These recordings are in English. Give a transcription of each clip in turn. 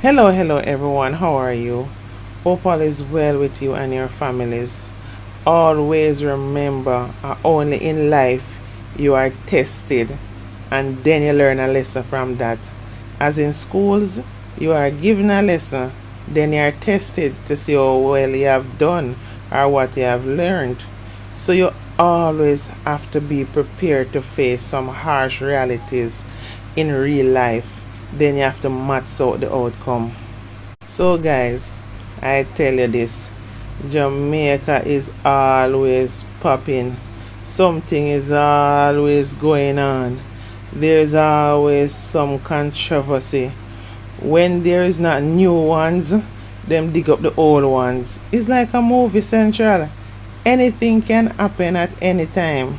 Hello everyone, how are you? Hope all is well with you and your families. Always remember, only in life you are tested and then you learn a lesson from that. As in schools, you are given a lesson, then you are tested to see how well you have done or what you have learned. So you always have to be prepared to face some harsh realities in real life. Then you have to match out the outcome. So guys, I tell you this, Jamaica is always popping. Something is always going on. There's always some controversy. When there is not new ones, them dig up the old ones. It's like a movie central. Anything can happen at any time.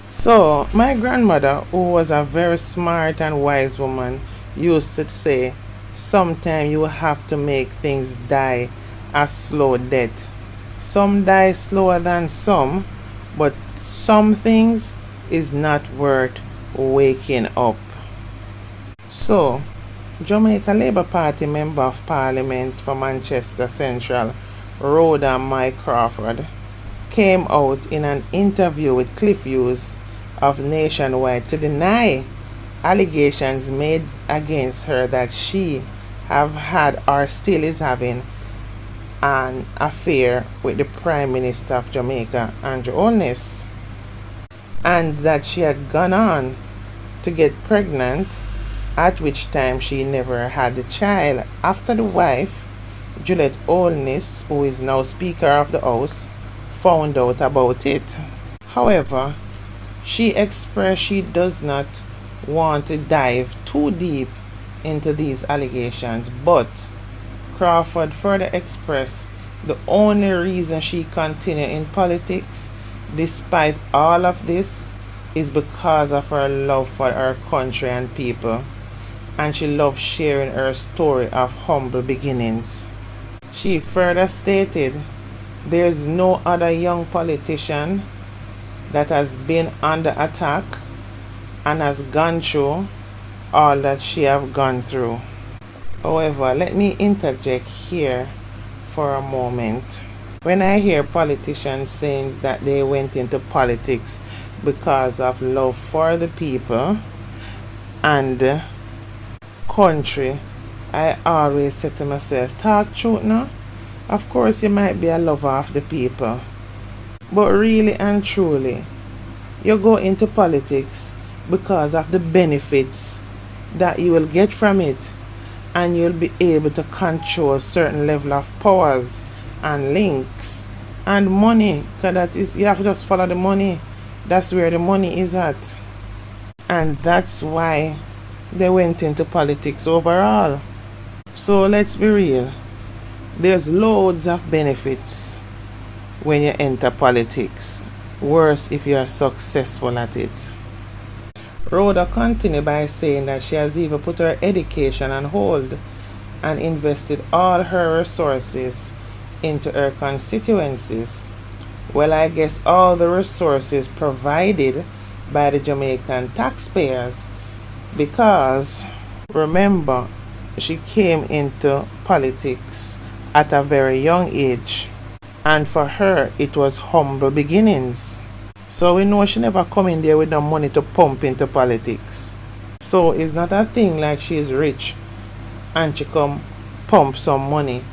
So my grandmother, who was a very smart and wise woman, used to say, sometimes you have to make things die a slow death. Some die slower than some, but some things is not worth waking up. So, Jamaica Labour Party Member of Parliament for Manchester Central, Rhoda Crawford, came out in an interview with Cliff Hughes of Nationwide to deny allegations made against her that she have had or still is having an affair with the Prime Minister of Jamaica, Holiness, and that she had gone on to get pregnant, at which time she never had the child after the wife, Juliet Holiness, who is now Speaker of the House, found out about it. However, she expressed she does not want to dive too deep into these allegations, but Crawford further expressed the only reason she continued in politics despite all of this is because of her love for her country and people, and she loves sharing her story of humble beginnings. She further stated, "There's no other young politician that has been under attack and has gone through all that she have gone through." However, let me interject here for a moment. When I hear politicians saying that they went into politics because of love for the people and the country, I always say to myself, talk truth now. Of course you might be a lover of the people, but really and truly, you go into politics because of the benefits that you will get from it, and you'll be able to control certain level of powers and links and money, because that is, you have to just follow the money. That's where the money is at, and that's why they went into politics overall. So let's be real, there's loads of benefits when you enter politics, worse if you are successful at it. Rhoda continued by saying that she has even put her education on hold and invested all her resources into her constituencies. Well, I guess all the resources provided by the Jamaican taxpayers, because remember, she came into politics at a very young age, and for her it was humble beginnings. So we know she never come in there with no money to pump into politics. So it's not a thing like she's rich and she come pump some money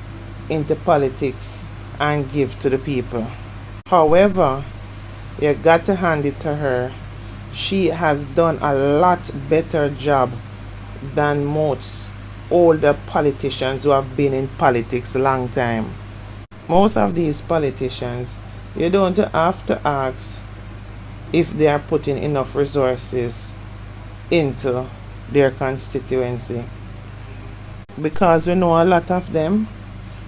into politics and give to the people. However, you got to hand it to her. She has done a lot better job than most older politicians who have been in politics a long time. Most of these politicians, you don't have to ask if they are putting enough resources into their constituency, because we know a lot of them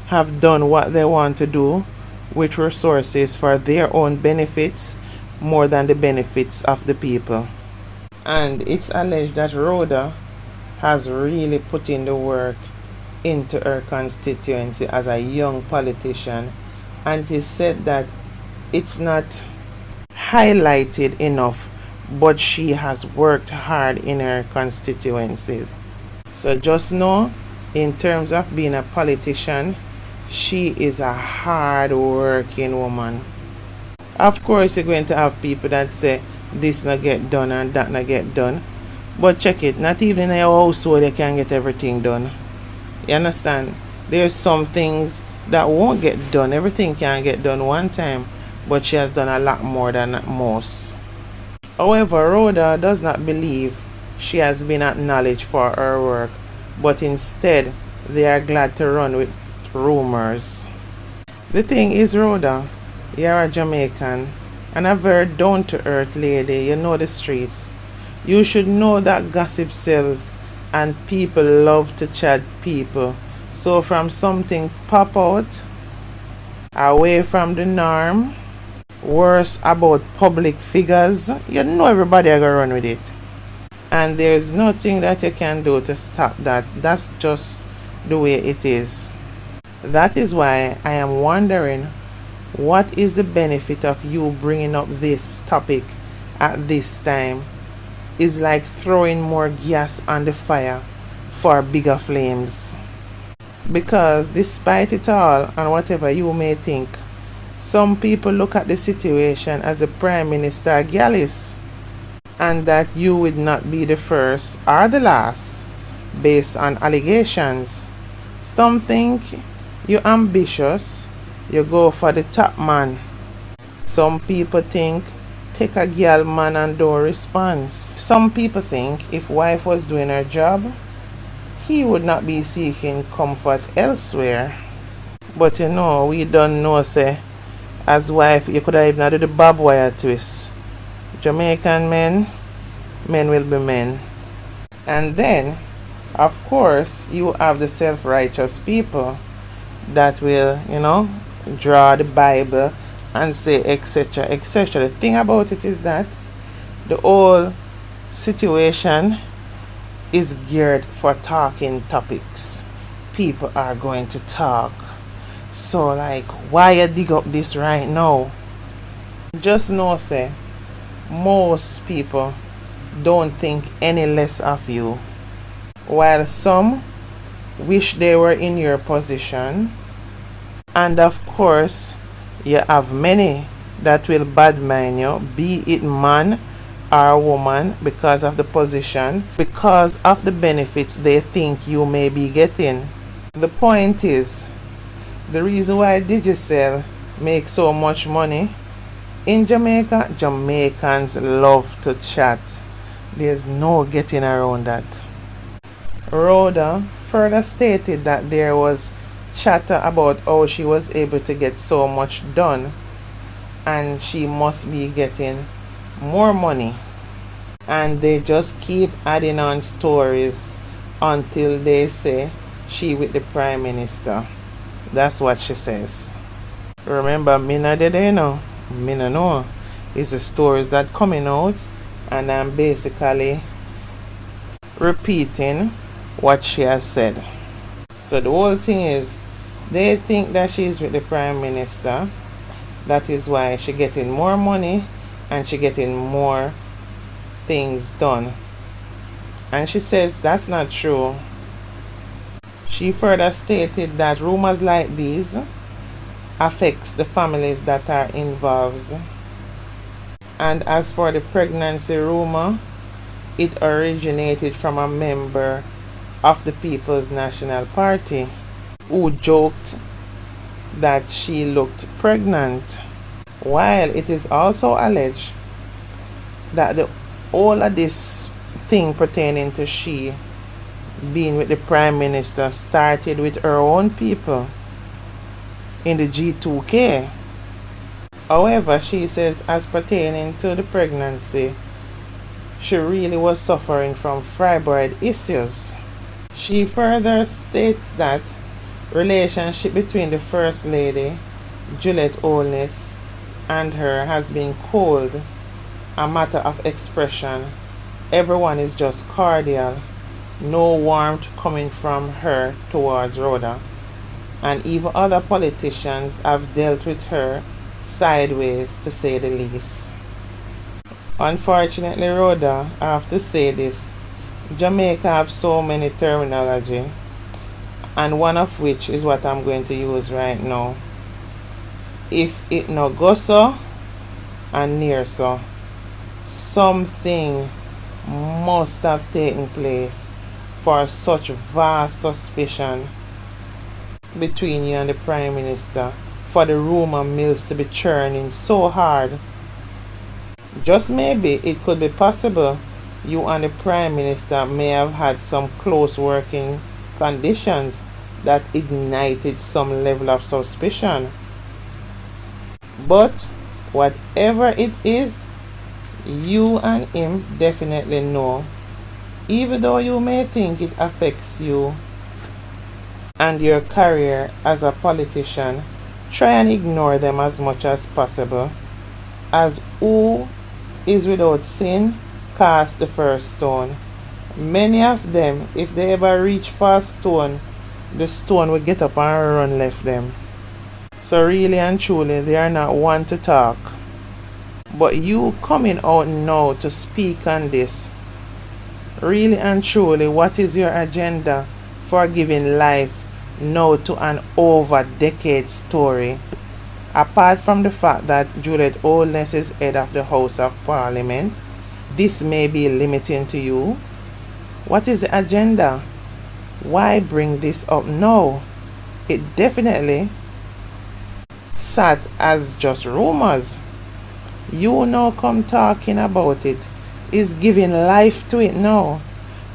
have done what they want to do with resources for their own benefits more than the benefits of the people. And it's alleged that Rhoda has really put in the work into her constituency as a young politician, and he said that it's not highlighted enough, but she has worked hard in her constituencies. So just know in terms of being a politician, she is a hard working woman. Of course, you're going to have people that say this not get done and that not get done. But check it, not even in your household you can get everything done. You understand? There's some things that won't get done. Everything can get done one time, but she has done a lot more than most. However, Rhoda does not believe she has been acknowledged for her work, but instead they are glad to run with rumors. The thing is, Rhoda, you're a Jamaican and a very down-to-earth lady. You know the streets. You should know that gossip sells and people love to chat people. So from something pop out away from the norm, worse about public figures, you know everybody are gonna run with it. And there's nothing that you can do to stop that. That's just the way it is. That is why I am wondering, what is the benefit of you bringing up this topic at this time? Is like throwing more gas on the fire for bigger flames. Because despite it all and whatever you may think, some people look at the situation as a Prime Minister gallus, and that you would not be the first or the last based on allegations. Some think you're ambitious, you go for the top man. Some people think take a girl man and don't respond. Some people think if wife was doing her job, he would not be seeking comfort elsewhere. But you know, we don't know, say, as wife, you could have even do the barbed wire twist. Jamaican men will be men. And then, of course, you have the self-righteous people that will, draw the Bible and say etc etc. The thing about it is that the whole situation is geared for talking topics. People are going to talk. So like, why you dig up this right now? Just know, say, most people don't think any less of you, while some wish they were in your position. And of course, you have many that will badmine you, be it man or woman, because of the position, because of the benefits they think you may be getting. The point is, the reason why Digicel makes so much money in Jamaica, Jamaicans love to chat. There's no getting around that. Rhoda further stated that there was chatter about how she was able to get so much done and she must be getting more money, and they just keep adding on stories until they say she with the Prime Minister. That's what she says. Remember, Mena did Mena know. It's the stories that coming out, and I'm basically repeating what she has said. So the whole thing is, they think that she's with the Prime Minister. That is why she getting more money and she getting more things done. And she says that's not true. She further stated that rumors like these affects the families that are involved. And as for the pregnancy rumor, it originated from a member of the People's National Party who joked that she looked pregnant, while it is also alleged that all of this thing pertaining to she being with the Prime Minister started with her own people in the G2K. However, she says as pertaining to the pregnancy, she really was suffering from fibroid issues. She further states that relationship between the First Lady, Juliet, Holiness, and her has been cold, a matter of expression. Everyone is just cordial, no warmth coming from her towards Rhoda, and even other politicians have dealt with her sideways, to say the least. Unfortunately, Rhoda, I have to say this, Jamaica have so many terminology and one of which is what I'm going to use right now. If it no go so and near so, something must have taken place for such vast suspicion between you and the Prime Minister, for the rumor mills to be churning so hard. Just maybe it could be possible you and the Prime Minister may have had some close working conditions that ignited some level of suspicion. But whatever it is, you and him definitely know. Even though you may think it affects you and your career as a politician, try and ignore them as much as possible. As who is without sin cast the first stone. Many of them, if they ever reach for a stone, the stone will get up and run left them. So really and truly, they are not one to talk. But you coming out now to speak on this, really and truly, what is your agenda for giving life now to an over-decade story? Apart from the fact that Juliet Holiness is head of the House of Parliament, this may be limiting to you. What is the agenda? Why bring this up now? It definitely sat as just rumors. You now come talking about it is giving life to it now.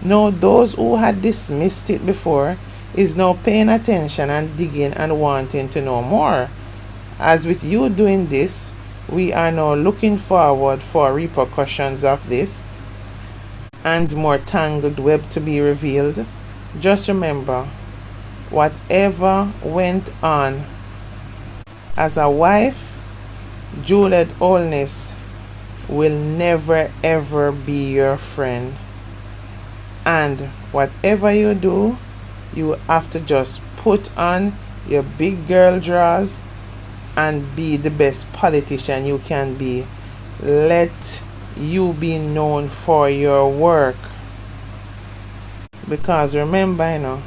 Now those who had dismissed it before is now paying attention and digging and wanting to know more. As with you doing this, we are now looking forward for repercussions of this and more tangled web to be revealed. Just remember, whatever went on as a wife, Juliet Holiness will never ever be your friend. And whatever you do, you have to just put on your big girl drawers and be the best politician you can be. Let you be known for your work. Because remember,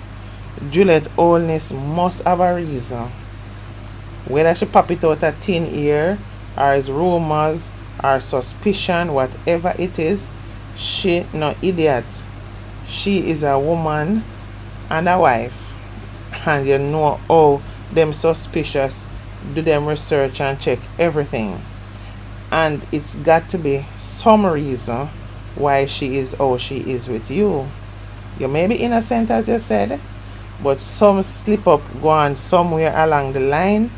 Juliet Holiness must have a reason. Whether she pop it out a thin ear, or it's rumors, or suspicion, whatever it is, she no idiot. She is a woman and a wife. And you know how them suspicious do them research and check everything. And it's got to be some reason why she is how she is with you. You may be innocent as you said, but some slip up go on somewhere along the line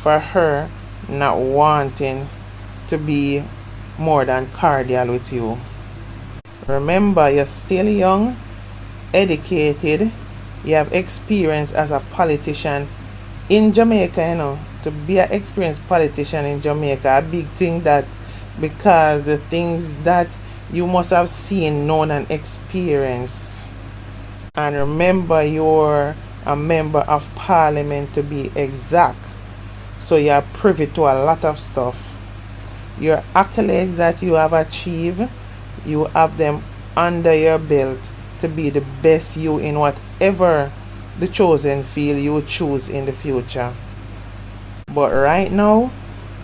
for her not wanting to be more than cordial with you. Remember, you're still young, educated, you have experience as a politician in Jamaica, to be an experienced politician in Jamaica, a big thing, that because the things that you must have seen, known and experienced. And remember, you're a member of Parliament to be exact, so you are privy to a lot of stuff. Your accolades that you have achieved, you have them under your belt to be the best you in whatever the chosen field you choose in the future. But right now,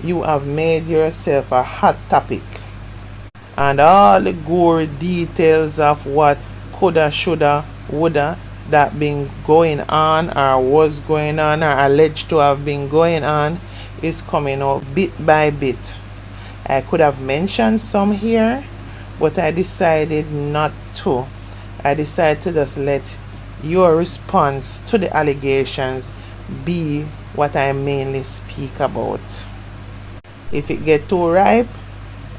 you have made yourself a hot topic, and all the gory details of what coulda, shoulda, woulda that been going on, or was going on, or alleged to have been going on, is coming out bit by bit. I could have mentioned some here, but I decided not to. I decided to just let your response to the allegations be what I mainly speak about. If it get too ripe,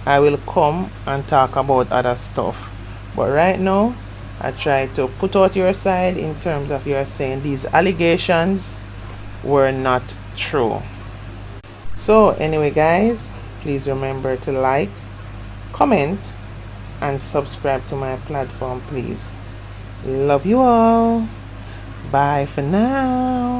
I will come and talk about other stuff. But right now, I try to put out your side in terms of your saying these allegations were not true. So anyway guys, please remember to like, comment, and subscribe to my platform, please. Love you all. Bye for now.